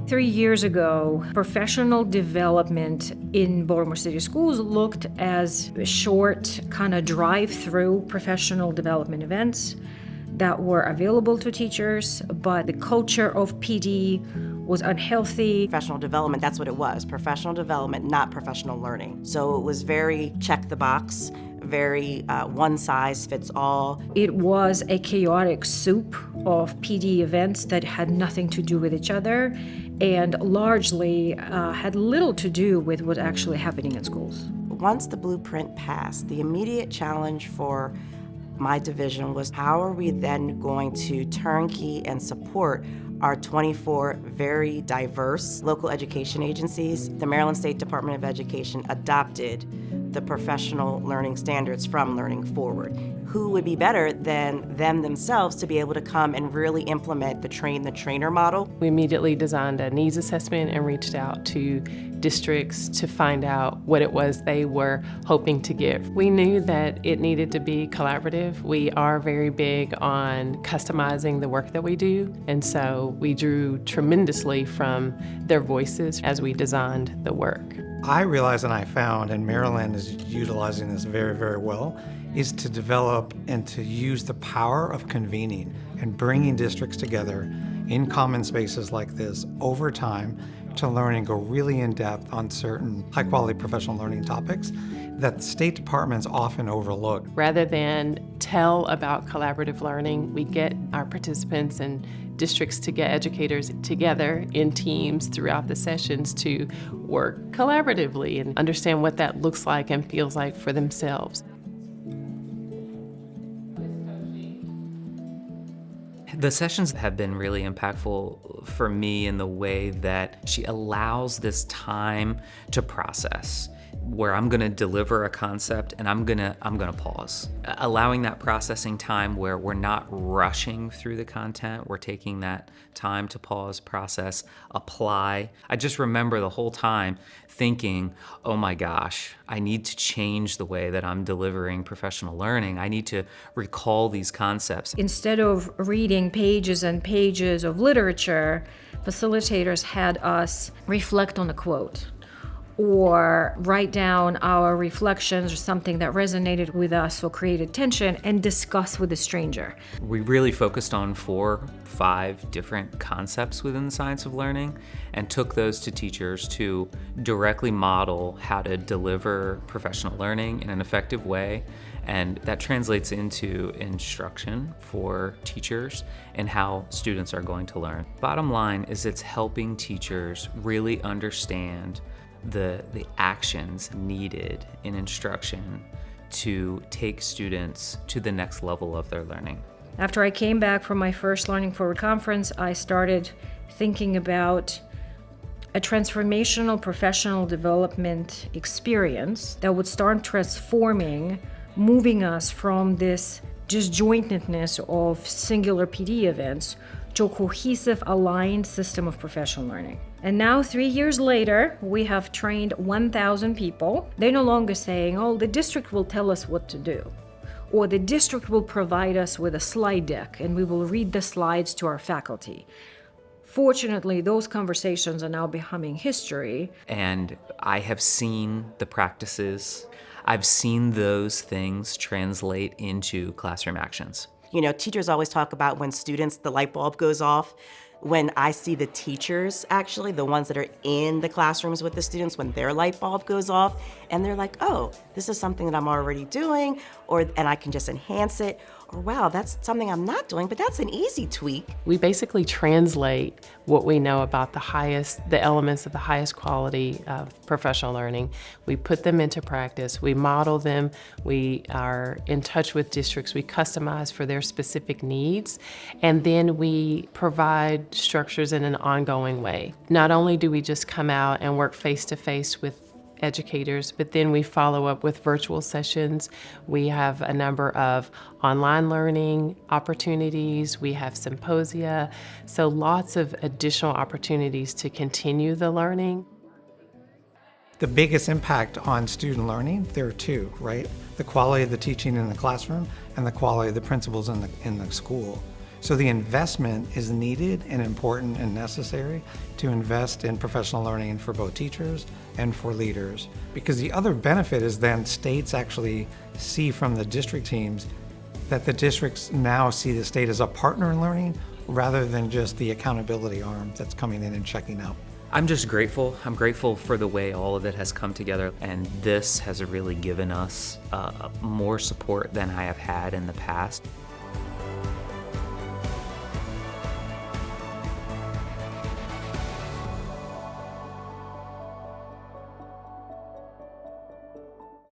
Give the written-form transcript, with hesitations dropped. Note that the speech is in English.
3 years ago, professional development in Baltimore City Schools looked as short, kind of drive-through professional development events that were available to teachers, but the culture of PD was unhealthy. Professional development, that's what it was, professional development, not professional learning. So it was very check the box, very one size fits all. It was a chaotic soup of PD events that had nothing to do with each other and largely had little to do with what's actually happening in schools. Once the blueprint passed, the immediate challenge for my division was how are we then going to turnkey and support our 24 very diverse local education agencies. The Maryland State Department of Education adopted the professional learning standards from Learning Forward. Who would be better than them themselves to be able to come and really implement the train-the-trainer model? We immediately designed a needs assessment and reached out to districts to find out what it was they were hoping to give. We knew that it needed to be collaborative. We are very big on customizing the work that we do, and so we drew tremendously from their voices as we designed the work. I realized and I found, and Maryland is utilizing this very, very well, is to develop and to use the power of convening and bringing districts together in common spaces like this over time to learn and go really in depth on certain high-quality professional learning topics that state departments often overlook. Rather than tell about collaborative learning, we get our participants and districts to get educators together in teams throughout the sessions to work collaboratively and understand what that looks like and feels like for themselves. The sessions have been really impactful for me in the way that she allows this time to process, where I'm gonna deliver a concept and I'm gonna pause. Allowing that processing time where we're not rushing through the content, we're taking that time to pause, process, apply. I just remember the whole time thinking, oh my gosh, I need to change the way that I'm delivering professional learning. I need to recall these concepts. Instead of reading pages and pages of literature, facilitators had us reflect on a quote or write down our reflections or something that resonated with us or created tension and discuss with a stranger. We really focused on 4-5 different concepts within the science of learning and took those to teachers to directly model how to deliver professional learning in an effective way. And that translates into instruction for teachers and how students are going to learn. Bottom line is it's helping teachers really understand the actions needed in instruction to take students to the next level of their learning. After I came back from my first Learning Forward conference, I started thinking about a transformational professional development experience that would start transforming, moving us from this disjointedness of singular PD events to a cohesive, aligned system of professional learning. And now, 3 years later, we have trained 1,000 people. They're no longer saying, oh, the district will tell us what to do, or the district will provide us with a slide deck and we will read the slides to our faculty. Fortunately, those conversations are now becoming history. And I have seen the practices. I've seen those things translate into classroom actions. You know, teachers always talk about when students, the light bulb goes off. When I see the teachers, actually, the ones that are in the classrooms with the students, when their light bulb goes off, and they're like, oh, this is something that I'm already doing, and I can just enhance it, or wow, that's something I'm not doing, but that's an easy tweak. We basically translate what we know about the elements of the highest quality of professional learning. We put them into practice, we model them, we are in touch with districts, we customize for their specific needs, and then we provide structures in an ongoing way. Not only do we just come out and work face-to-face with educators, but then we follow up with virtual sessions. We have a number of online learning opportunities. We have symposia. So lots of additional opportunities to continue the learning. The biggest impact on student learning, there are two, right? The quality of the teaching in the classroom and the quality of the principals in the school. So the investment is needed and important and necessary to invest in professional learning for both teachers and for leaders. Because the other benefit is then states actually see from the district teams that the districts now see the state as a partner in learning rather than just the accountability arm that's coming in and checking out. I'm just grateful. I'm grateful for the way all of it has come together, and this has really given us more support than I have had in the past.